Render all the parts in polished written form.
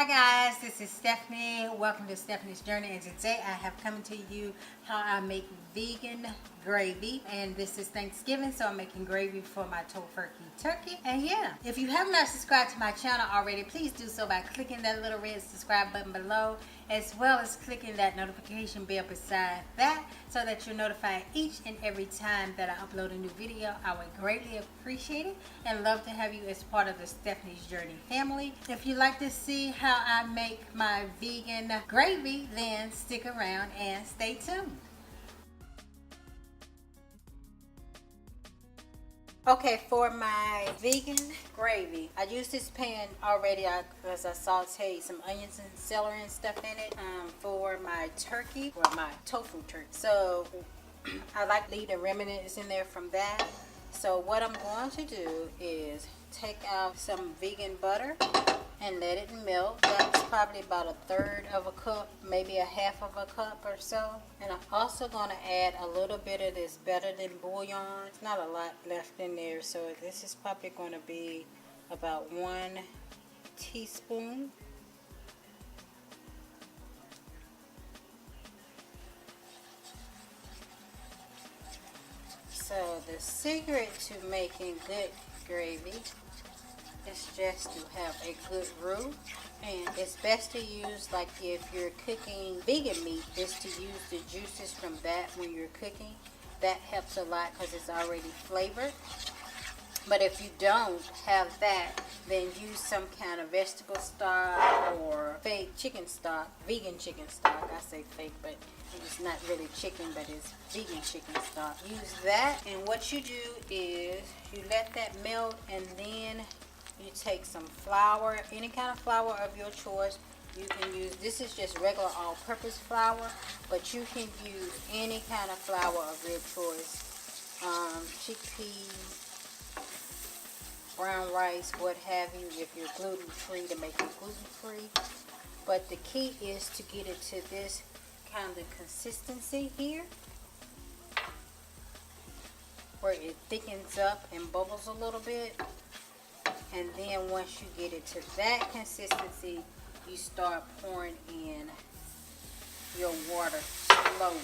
Hi guys, this is Stephanie. Welcome to Stephanie's Journey, and today I have come to you how I make vegan gravy. And this is Thanksgiving, so I'm making gravy for my tofurkey turkey. And yeah, if you have not subscribed to my channel already, please do so by clicking that little red subscribe button below, as well as clicking that notification bell beside that, so that you're notified each and every time that I upload a new video. I would greatly appreciate it and love to have you as part of the Stephanie's Journey family. If you'd like to see how I make my vegan gravy, then stick around and stay tuned. Okay, for my vegan gravy, I used this pan already because I sauteed some onions and celery and stuff in it for my turkey, or my tofu turkey. So I like to leave the remnants in there from that. So what I'm going to do is take out some vegan butter and let it melt. That's probably about a third of a cup, maybe a half of a cup or so. And I'm also going to add a little bit of this better than bouillon. It's not a lot left in there, so this is probably going to be about 1 teaspoon. So the secret to making good gravy is just to have a good roux, and it's best to use, like if you're cooking vegan meat, is to use the juices from that when you're cooking. That helps a lot because it's already flavored. But if you don't have that, then use some kind of vegetable stock or fake chicken stock, vegan chicken stock. I say fake, but it's not really chicken, but it's vegan chicken stock. Use that, and what you do is you let that melt, and then you take some flour, any kind of flour of your choice. You can use, this is just regular all-purpose flour, but you can use any kind of flour of your choice. Chickpeas, brown rice, what have you, if you're gluten-free, to make it gluten-free. But the key is to get it to this kind of consistency here, where it thickens up and bubbles a little bit. And then once you get it to that consistency, you start pouring in your water slowly.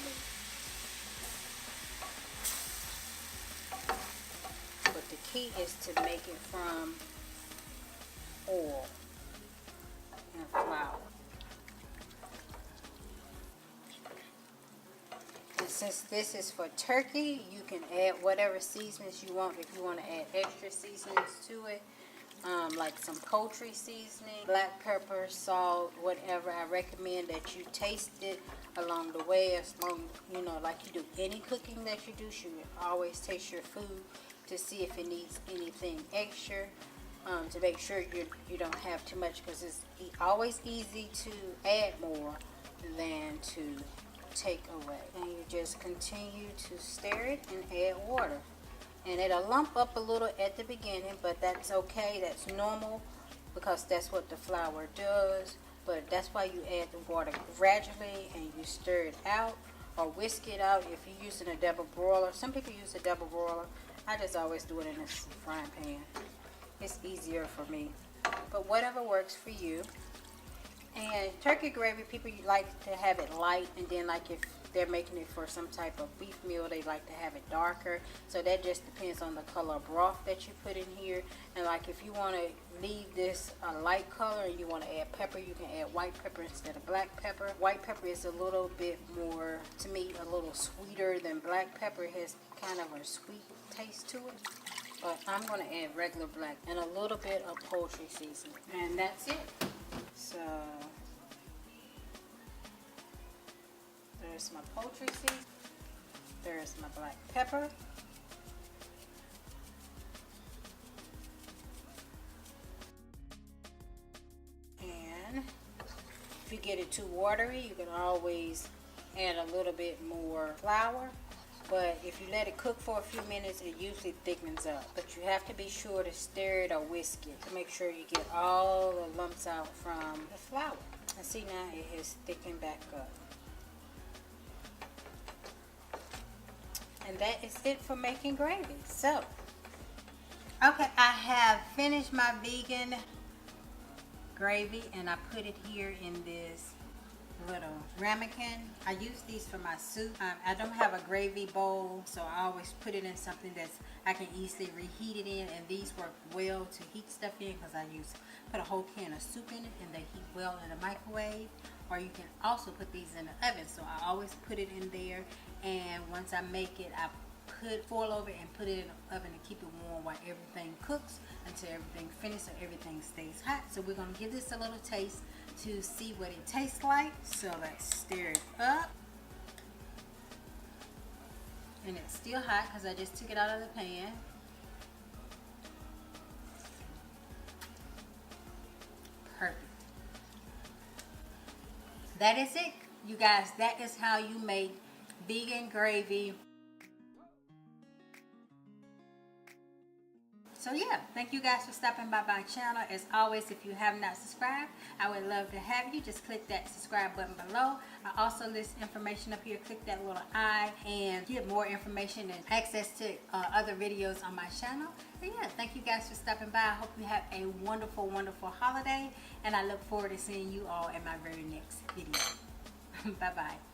But the key is to make it from oil and flour. And since this is for turkey, you can add whatever seasonings you want. If you want to add extra seasonings to it, like some poultry seasoning, black pepper, salt, whatever. I recommend that you taste it along the way, as long, you know, like you do any cooking that you do, you should always taste your food to see if it needs anything extra, to make sure you don't have too much, because it's always easy to add more than to take away. And you just continue to stir it and add water. And it'll lump up a little at the beginning, but that's okay. That's normal, because that's what the flour does. But that's why you add the water gradually, and you stir it out or whisk it out. If you're using a double broiler, some people use a double broiler. I just always do it in a frying pan. It's easier for me, but whatever works for you. And turkey gravy, people like to have it light, and then like if they're making it for some type of beef meal, they like to have it darker. So that just depends on the color of broth that you put in here. And like if you want to leave this a light color and you want to add pepper, you can add white pepper instead of black pepper. White pepper is a little bit more, to me, a little sweeter than black pepper. It has kind of a sweet taste to it. But I'm going to add regular black and a little bit of poultry seasoning. And that's it. So there's my poultry seasoning. There's my black pepper. And if you get it too watery, you can always add a little bit more flour. But if you let it cook for a few minutes, it usually thickens up. But you have to be sure to stir it or whisk it to make sure you get all the lumps out from the flour. And see, now it has thickened back up. And that is it for making gravy. So, okay, I have finished my vegan gravy, and I put it here in this little ramekin. I use these for my soup. I don't have a gravy bowl, so I always put it in something that's I can easily reheat it in, and these work well to heat stuff in because I put a whole can of soup in it and they heat well in the microwave. Or you can also put these in the oven, so I always put it in there, and once I make it, I put foil over it and put it in the oven to keep it warm while everything cooks until everything finishes, so everything stays hot. So we're going to give this a little taste to see what it tastes like. So let's stir it up. And it's still hot because I just took it out of the pan. Perfect. That is it, you guys. That is how you make vegan gravy. So yeah, thank you guys for stopping by my channel. As always, if you have not subscribed, I would love to have you. Just click that subscribe button below. I also list information up here. Click that little eye and get more information and access to other videos on my channel. And yeah, thank you guys for stopping by. I hope you have a wonderful, wonderful holiday, and I look forward to seeing you all in my very next video. Bye-bye.